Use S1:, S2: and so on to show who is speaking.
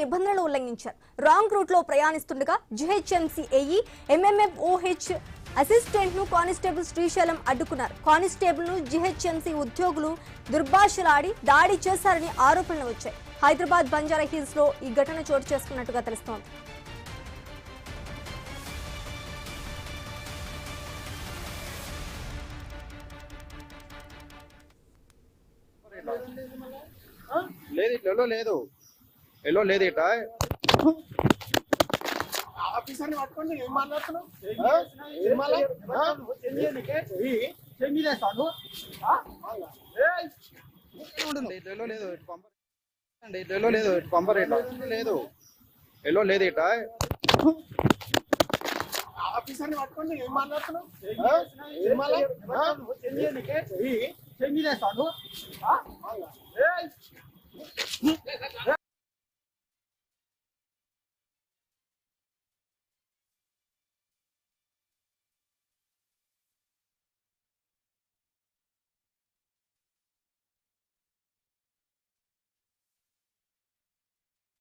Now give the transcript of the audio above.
S1: నిబంధనలు ఉల్లంఘించారు. Wrong route లో ప్రయాణిస్తుండగా GHMC AE ఎంఎంఎంఓహెచ్ assistant ను కానిస్టేబుల్ శ్రీశైలం అడ్డుకున్నారు. కానిస్టేబుల్ ను జిహెచ్ఎంసీ ఉద్యోగులు దుర్భాషలాడి దాడి చేశారని ఆరోపణలు వచ్చాయి. హైదరాబాద్ బంజారా హిల్స్ లో ఈ ఘటన చోటు చేసుకున్నట్టుగా తెలుస్తోంది.
S2: లేదు ఇట్లా లేదు ఎల్లో లేదు ఇట
S3: ఆఫీసర్ని పట్టుకొని ఏం మాట్లాడుతున్నావు?
S2: లేదు పంపర్ లేదు ఎల్లో లేదు ఇట
S3: ఆఫీసర్ని పట్టుకొని ఏం మాట్లాడుతున్నావు?